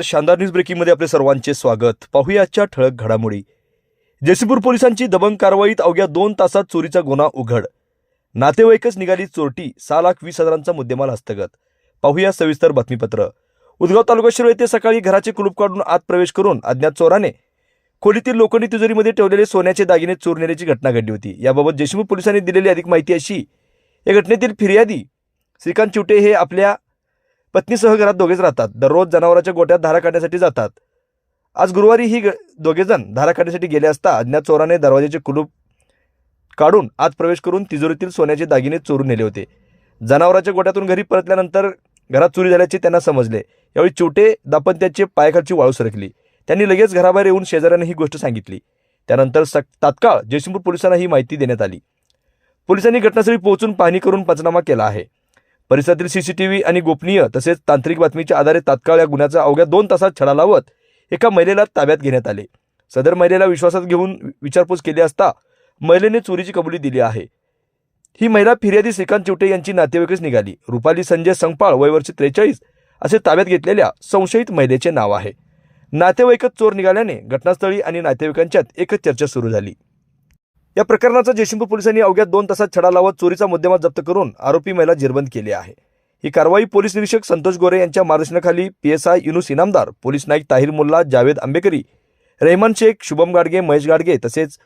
शानदार news breaking मध्ये आपले सर्वांचे स्वागत। पाहूया आजच्या ठळक घडामोडी। जयसिंगपूर पोलिसांची दबंग कारवाईत अवघ्या 2 तासात चोरीचा गुन्हा उघड। नातेवाईकच निघाली चोरटी, 6,20,000चा मुद्देमाल हस्तगत। पाहूया सविस्तर बातमीपत्र। उदगाव तालुका शिरोळ येथे सकाळी घराचे कुलूप काढून आत प्रवेश करून अज्ञात चोराने खोलीतील लोखंडी तिजोरीमध्ये ठेवलेले सोन्याचे दागिने चोरून नेल्याची घटना घडली होती। याबाबत जयसिंगपूर पोलिसांनी दिलेली अधिक माहिती अशी। या घटनेतील फिर्यादी श्रीकांत चिवटे हे आपल्या पत्नीसह घरात दोघेच राहतात। दररोज जनावरांच्या गोठ्यात धारा काढण्यासाठी जातात। आज गुरुवारी ही दोघेजण धारा काढण्यासाठी गेले असता अज्ञात चोराने दरवाजाचे कुलूप काढून आत प्रवेश करून तिजोरीतील सोन्याचे दागिने चोरून नेले होते। जनावरांच्या गोठ्यातून घरी परतल्यानंतर घरात चोरी झाल्याचे त्यांना समजले। यावेळी चिवटे दाम्पत्याचे पायाखालची वाळू सरकली। त्यांनी लगेच घराबाहेर येऊन शेजाऱ्यांना ही गोष्ट सांगितली। त्यानंतर तात्काळ जयसिंगपूर पोलिसांना ही माहिती देण्यात आली। पोलिसांनी घटनास्थळी पोहोचून पाहणी करून पंचनामा केला आहे। परिसरातील सीसीटीव्ही आणि गोपनीय तसेच तांत्रिक बातमीच्या आधारे तात्काळ या गुन्ह्याचा अवघ्या 2 तासात छडा लावत एका महिलेला ताब्यात घेण्यात आले। सदर महिलेला विश्वासात घेऊन विचारपूस केली असता महिलेने चोरीची कबुली दिली आहे। ही महिला फिर्यादी श्रीकांत चिवटे यांची नातेवाईकच निघाली। रुपाली संजय संगपाळ वय वर्ष 43 असे ताब्यात घेतलेल्या संशयित महिलेचे नाव आहे। नातेवाईकच चोर निघाल्याने घटनास्थळी आणि नातेवाईकांच्यात एकच चर्चा सुरू झाली। या प्रकरणाचा जयसिंगपूर पोलिसांनी अवघ्या 2 तासात छडा लावत चोरीचा मुद्देमाल जप्त करून आरोपी महिला जेरबंद केली आहे। ही कारवाई पोलीस निरीक्षक संतोष गोरे यांच्या मार्गदर्शनाखाली पीएसआय युनुस इनामदार, पोलीस नाईक ताहिर मुल्ला, जावेद आंबेकरी, रहमान शेख, शुभम गाडगे, महेश गाडगे तसेच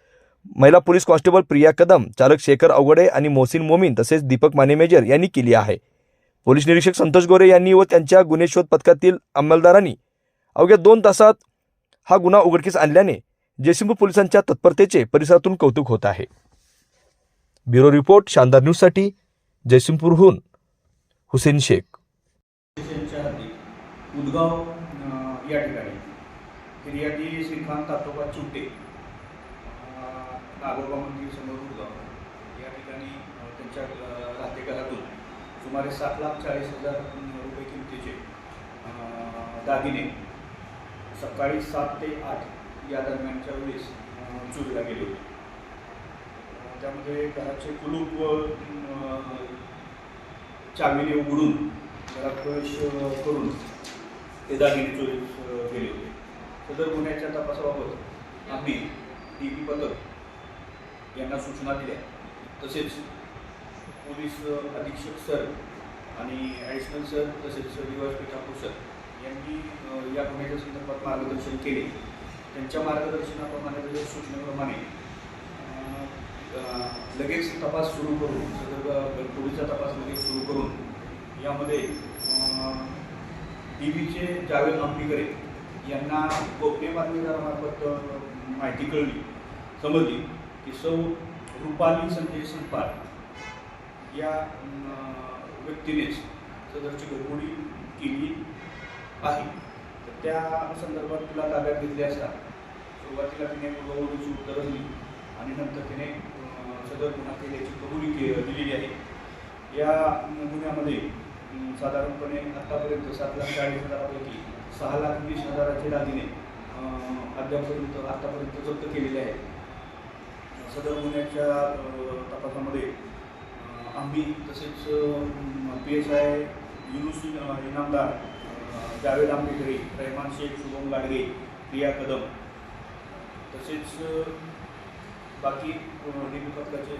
महिला पोलीस कॉन्स्टेबल प्रिया कदम, चालक शेखर अवघडे आणि मोहसिन मोमीन तसेच दीपक माने मेजर यांनी केली आहे। पोलीस निरीक्षक संतोष गोरे यांनी व त्यांच्या गुन्हे शोध पथकातील अंमलदारांनी अवघ्या 2 तासात हा गुन्हा उघडकीस आणल्याने जयसिंगपूर पोलिसांच्या तत्परतेचे परिसरातून कौतुक होत आहे। ब्युरो रिपोर्ट शानदार न्यूज साठी जयसिंगपूरहून हुसेन शेख। उदगाव या ठिकाणी फिर्यादी श्रीकांत तातोबा चिवटे नागोबा मंदिर समोर उदगाव या ठिकाणी त्यांच्या राहते घरातून सुमारे 7,40,000 रुपये किमतीचे दागिने सकाळी 7 ते 8 या दरम्यानच्या वेळेस चोरीला गेले होते। त्यामध्ये घराचे कुलूप चावीने उघडून घरात प्रवेश करून ते दागिने चोरी गेले होते। सदर गुन्ह्याच्या तपासाबाबत आम्ही DP पथक यांना सूचना दिल्या। तसेच पोलीस अधीक्षक सर आणि ॲडिशनल सर तसेच DYSP ठाकूर सर यांनी या गुन्ह्याच्या संदर्भात मार्गदर्शन केले। त्यांच्या मार्गदर्शनाप्रमाणे सूचनेप्रमाणे लगेच तपास सुरू करून सदर पोलीसचा तपास लगेच सुरू करून यामध्ये DBचे जावेद आंबेकरे यांना गोपनीय बातमीदारामार्फत माहिती समजली की सौ रुपाली संजय संगपाळ या व्यक्तीनेच सदरची घरफोडी केली आहे। तर त्या संदर्भात तिला ताब्यात घेतली असता सुरुवातीला तिने मुलगावडीची उत्तरं दिली आणि नंतर तिने सदर गुन्हा केल्याची कबुली दिलेली आहे। या गुन्ह्यामध्ये साधारणपणे आतापर्यंत 7,40,000पैकी 6,20,000चे दागिने आतापर्यंत जप्त केलेले आहेत। सदर गुन्ह्याच्या तपासामध्ये आम्ही तसेच PSI युनुस इनामदार, जावेद आंबेकरी, रहमान शेख, शुभम गाडगे, प्रिया कदम तसेच बाकी DP पथकाचे